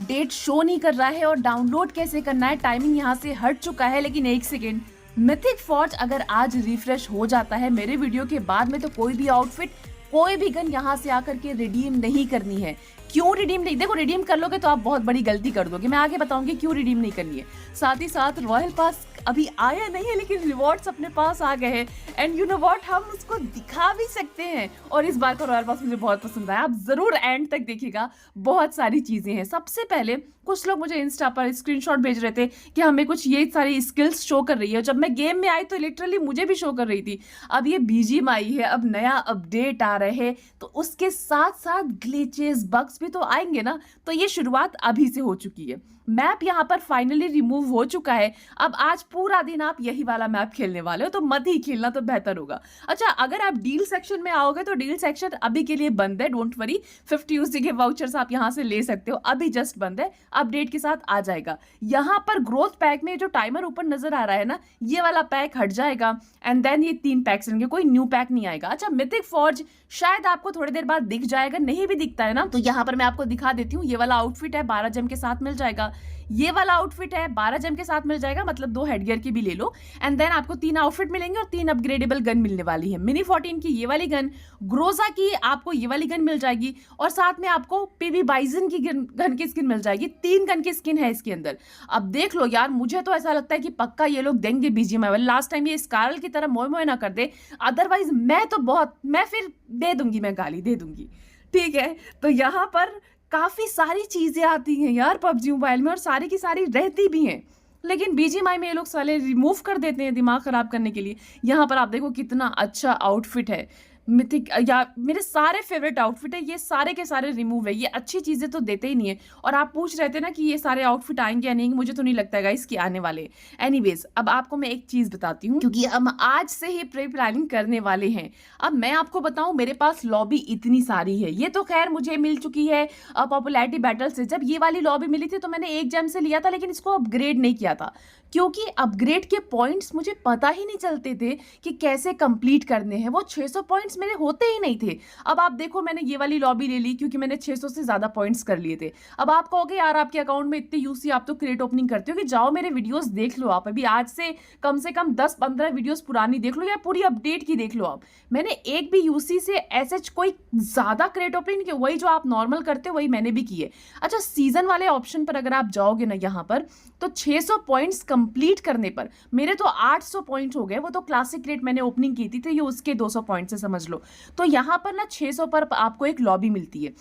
Update show नहीं कर रहा है और डाउनलोड कैसे करना है, टाइमिंग यहाँ से हट चुका है। लेकिन एक सेकेंड, मिथिक फॉर्ज अगर आज रिफ्रेश हो जाता है मेरे वीडियो के बाद में, तो कोई भी आउटफिट, कोई भी गन यहाँ से आकर के रिडीम नहीं करनी है। क्यों रिडीम नहीं? देखो, रिडीम कर लोगे तो आप बहुत बड़ी गलती कर दोगे। मैं आगे बताऊंगी क्यों रिडीम नहीं करनी है। साथ ही साथ रॉयल पास अभी आया नहीं है, लेकिन रिवॉर्ड्स अपने पास आ गए हैं। एंड यू नो व्हाट, हम उसको दिखा भी सकते हैं। और इस बार का रॉयल पास मुझे बहुत पसंद आया। आप जरूर एंड तक देखिएगा, बहुत सारी चीजें हैं। सबसे पहले कुछ लोग मुझे इंस्टा पर स्क्रीनशॉट भेज रहे थे कि हमें कुछ ये सारी स्किल्स शो कर रही है। जब मैं गेम में आई तो लिटरली मुझे भी शो कर रही थी। अब ये बीजीएमआई है, अब नया अपडेट आ रहे हैं, तो उसके साथ साथ ग्लिचेस, बग्स भी तो आएंगे ना। तो ये शुरुआत अभी से हो चुकी है। मैप यहाँ पर फाइनली रिमूव हो चुका है। अब आज पूरा दिन आप यही वाला मैप खेलने वाले हो, तो मत ही खेलना तो बेहतर होगा। अच्छा, अगर आप डील सेक्शन में आओगे तो डील सेक्शन अभी के लिए बंद है, डोंट वरी। 50 यूसी के वाउचर्स आप यहाँ से ले सकते हो, अभी जस्ट बंद है, अपडेट के साथ आ जाएगा। यहाँ पर ग्रोथ पैक में जो टाइमर ऊपर नजर आ रहा है ना, ये वाला पैक हट जाएगा एंड देन ये 3 पैक्स रहेंगे, कोई न्यू पैक नहीं आएगा। अच्छा, मिथिक फॉर्ज शायद आपको थोड़ी देर बाद दिख जाएगा, नहीं भी दिखता है ना तो यहाँ पर मैं आपको दिखा देती हूँ। ये वाला आउटफिट है, 12 जेम के साथ मिल जाएगा। ये वाला आउटफिट है, 12 जेम के साथ मिल जाएगा, मतलब 2 हेडगियर की भी ले लो। एंड देन आपको 3 आउटफिट मिलेंगे और 3 अपग्रेडेबल गन मिलने वाली है। मिनी 14 की ये वाली गन, ग्रोजा की आपको ये वाली गन मिल जाएगी, और साथ में आपको पीवी बाइजन की गन की स्किन मिल जाएगी। 3 गन की स्किन है इसके अंदर। अब देख लो यार, मुझे तो ऐसा लगता है कि पक्का ये लोग देंगे बीजीएमआई वाले। लास्ट टाइम ये स्कारल की तरह मोए मोए ना कर दे, अदरवाइज मैं फिर दे दूंगी, मैं गाली दे दूंगी। ठीक है, तो यहाँ पर काफी सारी चीजें आती हैं यार पबजी मोबाइल में, और सारी की सारी रहती भी हैं। लेकिन बीजीएमआई में ये लोग साले रिमूव कर देते हैं दिमाग खराब करने के लिए। यहाँ पर आप देखो कितना अच्छा आउटफिट है मिथिक, या मेरे सारे फेवरेट आउटफिट है, ये सारे के सारे रिमूव है। ये अच्छी चीजें तो देते ही नहीं है। और आप पूछ रहे थे ना कि ये सारे आउटफिट आएंगे या नहीं, मुझे तो नहीं लगता है गाइस कि आने वाले। एनीवेज, अब आपको मैं एक चीज बताती हूँ, क्योंकि हम आज से ही प्री प्लानिंग करने वाले हैं। अब मैं आपको बताऊं, मेरे पास लॉबी इतनी सारी है। ये तो खैर मुझे मिल चुकी है पॉपुलैरिटी बैटल से। जब ये वाली लॉबी मिली थी तो मैंने 1 जेम से लिया था, लेकिन इसको अपग्रेड नहीं किया था, क्योंकि अपग्रेड के पॉइंट्स मुझे पता ही नहीं चलते थे कि कैसे कंप्लीट करने हैं। वो 600 पॉइंट्स मेरे होते ही नहीं थे। अब आप देखो, मैंने ये वाली लॉबी ले ली क्योंकि मैंने 600 से ज्यादा पॉइंट्स कर लिए थे। अब आप कहोगे यार आपके अकाउंट में इतने यूसी, आप तो क्रेट ओपनिंग करते हो, कि जाओ मेरे वीडियोस देख लो। आप अभी आज से कम 10-15 वीडियोस पुरानी देख लो, या पूरी अपडेट की देख लो। आप, मैंने एक भी यूसी से ऐसे कोई ज्यादा क्रेट ओपनिंग नहीं, वही जो आप नॉर्मल करते हो वही मैंने भी किए। अच्छा, सीजन वाले ऑप्शन पर अगर आप जाओगे ना यहाँ पर, तो 600 पॉइंट्स कंप्लीट करने पर मेरे तो 800 पॉइंट हो गए। वो तो क्लासिक क्रेट मैंने ओपनिंग की थी, तो ये उसके 200 पॉइंट से समझ लो। तो यहाँ पर ना 600 पर आपको एक लॉबी मिलती है।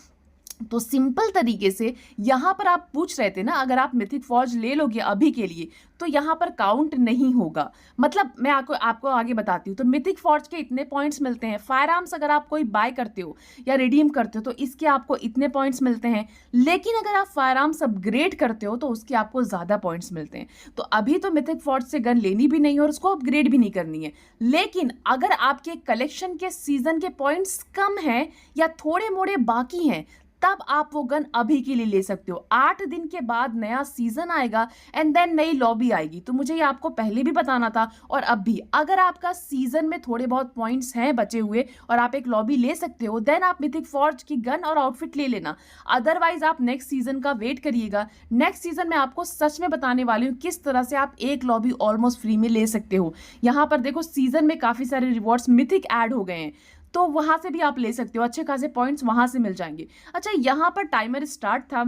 तो सिंपल तरीके से यहाँ पर आप पूछ रहे थे ना, अगर आप मिथिक फॉर्ज ले लोगे अभी के लिए तो यहाँ पर काउंट नहीं होगा। मतलब मैं आपको आगे बताती हूँ। तो मिथिक फॉर्ज के इतने पॉइंट्स मिलते हैं। फायर आर्म्स अगर आप कोई बाय करते हो या रिडीम करते हो तो इसके आपको इतने पॉइंट्स मिलते हैं। लेकिन अगर आप फायर आर्म्स अपग्रेड करते हो तो उसके आपको ज़्यादा पॉइंट्स मिलते हैं। तो अभी तो मिथिक फॉर्ज से गन लेनी भी नहीं और उसको अपग्रेड भी नहीं करनी है। लेकिन अगर आपके कलेक्शन के सीजन के पॉइंट्स कम हैं या थोड़े मोड़े बाकी हैं, तब आप वो गन अभी के लिए ले सकते हो। 8 दिन के बाद नया सीजन आएगा एंड देन नई लॉबी आएगी। तो मुझे ये आपको पहले भी बताना था, और अब भी। अगर आपका सीजन में थोड़े बहुत पॉइंट्स हैं बचे हुए और आप एक लॉबी ले सकते हो, देन आप मिथिक फॉर्ज की गन और आउटफिट ले लेना। अदरवाइज आप नेक्स्ट सीजन का वेट करिएगा। नेक्स्ट सीजन में आपको सच में बताने वाली हूँ किस तरह से आप एक लॉबी ऑलमोस्ट फ्री में ले सकते हो। यहाँ पर देखो, सीजन में काफी सारे रिवॉर्ड्स मिथिक ऐड हो गए हैं, तो वहां से भी आप ले सकते हो। अच्छे खासे पॉइंट्स वहां से मिल जाएंगे। अच्छा, यहाँ पर टाइमर स्टार्ट था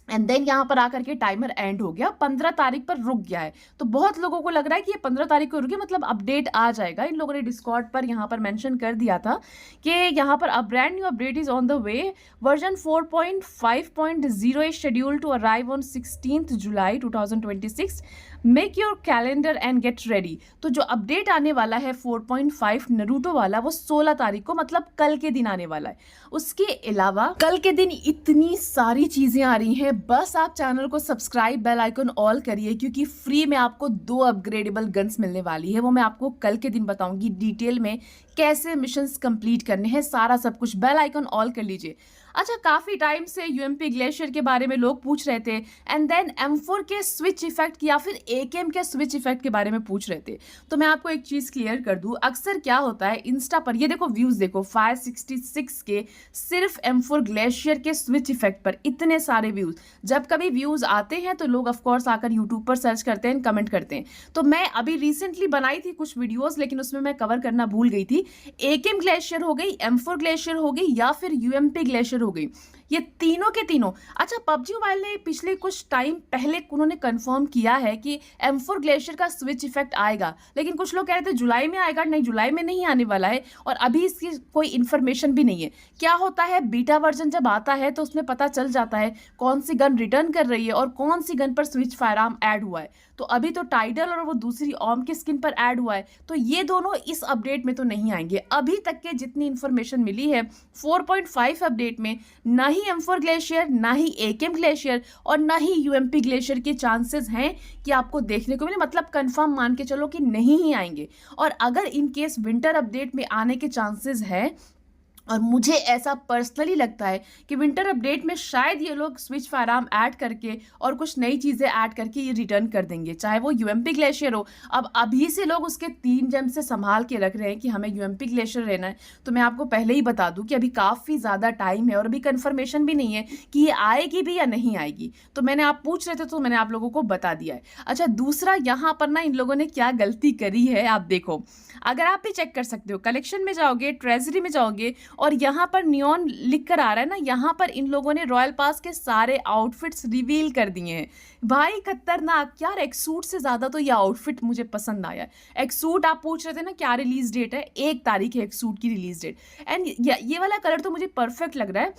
एंड देन यहाँ पर आकर के टाइमर एंड हो गया, 15 तारीख पर रुक गया है। तो बहुत लोगों को लग रहा है कि ये 15 तारीख को रुके, मतलब अपडेट आ जाएगा। इन लोगों ने डिस्कॉर्ड पर यहाँ पर मेंशन कर दिया था कि यहाँ पर a brand new update is on the way, version 4.5.0 is scheduled to arrive on 16 July 2026। Make your calendar and get ready. तो जो अपडेट आने वाला है 4.5 नरूटो वाला, वो 16 तारीख को, मतलब कल के दिन आने वाला है। उसके अलावा कल के दिन इतनी सारी चीजें आ रही हैं। बस आप चैनल को सब्सक्राइब, बेल आइकन ऑल करिए, क्योंकि फ्री में आपको 2 अपग्रेडेबल गन्स मिलने वाली है। वो मैं आपको कल के दिन बताऊंगी डिटेल में कैसे मिशंस कंप्लीट करने हैं, सारा सब कुछ। बेल आइकन ऑल कर लीजिए। अच्छा, काफ़ी टाइम से यूएमपी ग्लेशियर के बारे में लोग पूछ रहे थे, एंड देन M4 के स्विच इफेक्ट या फिर AKM के स्विच इफेक्ट के बारे में पूछ रहे थे। तो मैं आपको एक चीज़ क्लियर कर दूं, अक्सर क्या होता है इंस्टा पर, ये देखो व्यूज़ देखो 566 के सिर्फ M4 ग्लेशियर के स्विच इफेक्ट पर इतने सारे व्यूज़। जब कभी व्यूज़ आते हैं तो लोग ऑफकोर्स आकर यूट्यूब पर सर्च करते हैं, कमेंट करते हैं। तो मैं अभी रिसेंटली बनाई थी कुछ वीडियोज़, लेकिन उसमें मैं कवर करना भूल गई थी। AKM ग्लेशियर हो गई, M4 ग्लेशियर हो गई या फिर UMP ग्लेशियर हो गई, ये तीनों के तीनों। अच्छा, पबजी मोबाइल ने पिछले कुछ टाइम पहले उन्होंने कंफर्म किया है कि M4 ग्लेशियर का स्विच इफेक्ट आएगा, लेकिन कुछ लोग कह रहे थे जुलाई में आएगा। नहीं, जुलाई में नहीं आने वाला है और अभी इसकी कोई इन्फॉर्मेशन भी नहीं है। क्या होता है, बीटा वर्जन जब आता है तो उसमें पता चल जाता है कौन सी गन रिटर्न कर रही है और कौन सी गन पर स्विच फायरआर्म ऐड हुआ है। तो अभी तो टाइडल और वो दूसरी ऑर्म की स्किन पर ऐड हुआ है, तो ये दोनों इस अपडेट में तो नहीं आएंगे। अभी तक के जितनी इन्फॉर्मेशन मिली है 4.5 अपडेट में, ना ही M4 ग्लेशियर, ना ही AKM ग्लेशियर और ना ही UMP ग्लेशियर के चांसेस हैं कि आपको देखने को मिले। मतलब कंफर्म मान के चलो कि नहीं ही आएंगे। और अगर इन केस विंटर अपडेट में आने के चांसेस है, और मुझे ऐसा पर्सनली लगता है कि विंटर अपडेट में शायद ये लोग स्विच फायरआर्म ऐड करके और कुछ नई चीज़ें ऐड करके ये रिटर्न कर देंगे, चाहे वो UMP ग्लेशियर हो। अब अभी से लोग उसके 3 जेम से संभाल के रख रहे हैं कि हमें UMP ग्लेशियर रहना है। तो मैं आपको पहले ही बता दूं कि अभी काफ़ी ज़्यादा टाइम है और अभी कन्फर्मेशन भी नहीं है कि ये आएगी भी या नहीं आएगी। तो मैंने, आप पूछ रहे थे तो मैंने आप लोगों को बता दिया है। अच्छा, दूसरा यहाँ पर ना इन लोगों ने क्या गलती करी है, आप देखो, अगर आप भी चेक कर सकते हो, कलेक्शन में जाओगे, ट्रेजरी में जाओगे और यहाँ पर नियॉन लिख कर आ रहा है ना, यहाँ पर इन लोगों ने रॉयल पास के सारे आउटफिट्स रिवील कर दिए हैं। भाई खतरनाक यार, एक सूट से ज़्यादा तो ये आउटफिट मुझे पसंद आया। एक सूट आप पूछ रहे थे ना क्या रिलीज डेट है, 1 तारीख है एक सूट की रिलीज डेट। एंड ये वाला कलर तो मुझे परफेक्ट लग रहा है,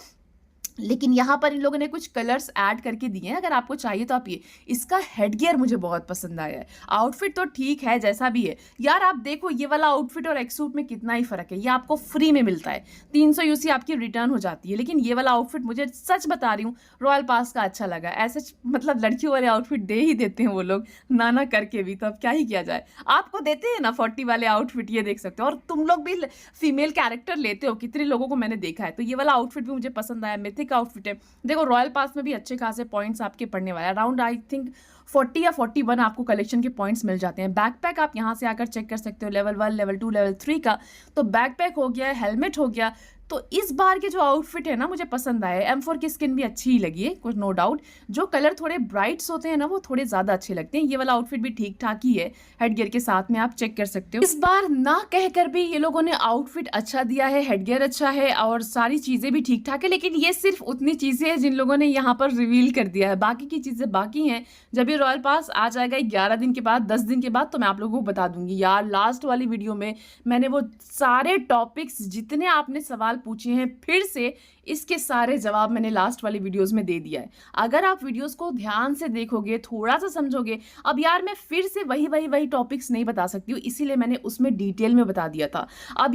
लेकिन यहाँ पर इन लोगों ने कुछ कलर्स ऐड करके दिए हैं। अगर आपको चाहिए तो आप ये, इसका हेडगियर मुझे बहुत पसंद आया है। आउटफिट तो ठीक है जैसा भी है यार, आप देखो ये वाला आउटफिट और एक सूट में कितना ही फर्क है। ये आपको फ्री में मिलता है, 300 यूसी आपकी रिटर्न हो जाती है। लेकिन ये वाला आउटफिट मुझे सच बता रही हूँ रॉयल पास का अच्छा लगा। ऐसे मतलब लड़कियों वाले आउटफिट दे ही देते हैं वो लोग, ना करके भी, तो अब क्या ही किया जाए। आपको देते हैं ना 40 वाले आउटफिट, ये देख सकते हो। और तुम लोग भी फीमेल कैरेक्टर लेते हो, कितने लोगों को मैंने देखा है। तो ये वाला आउटफिट भी मुझे पसंद आया, मिथिक आउटफिट है। देखो रॉयल पास में भी अच्छे खासे पॉइंट्स आपके पड़ने वाले, अराउंड आई थिंक 40 या 41 आपको कलेक्शन के पॉइंट्स मिल जाते हैं। बैकपैक आप यहां से आकर चेक कर सकते हो, लेवल 1, लेवल 2, लेवल 3 का। तो बैकपैक हो गया, हेलमेट हो गया। तो इस बार के जो आउटफिट है ना मुझे पसंद आया। M4 की स्किन भी अच्छी ही लगी है, कुछ नो डाउट। जो कलर थोड़े ब्राइट्स होते हैं ना वो थोड़े ज़्यादा अच्छे लगते हैं। ये वाला आउटफिट भी ठीक ठाक ही है, हेडगियर के साथ में आप चेक कर सकते हो। इस बार ना कहकर भी ये लोगों ने आउटफिट अच्छा दिया है, हेडगियर अच्छा है और सारी चीज़ें भी ठीक ठाक है। लेकिन ये सिर्फ उतनी चीज़ें हैं जिन लोगों ने यहाँ पर रिवील कर दिया है, बाकी की चीज़ें बाकी हैं। जब ये रॉयल पास आ जाएगा 11 दिन के बाद, 10 दिन के बाद, तो मैं आप लोगों को बता दूंगी। यार लास्ट वाली वीडियो में मैंने वो सारे टॉपिक्स, जितने आपने सवाल पूछे हैं, फिर से इसके सारे जवाब मैंने लास्ट वाली वीडियोस में दे दिया है। अगर आप वीडियोस को ध्यान से देखोगे, थोड़ा सा समझोगे। अब यार मैं फिर से वही टॉपिक्स नहीं बता सकती हूँ, इसीलिए मैंने उसमें डिटेल में बता दिया था। अब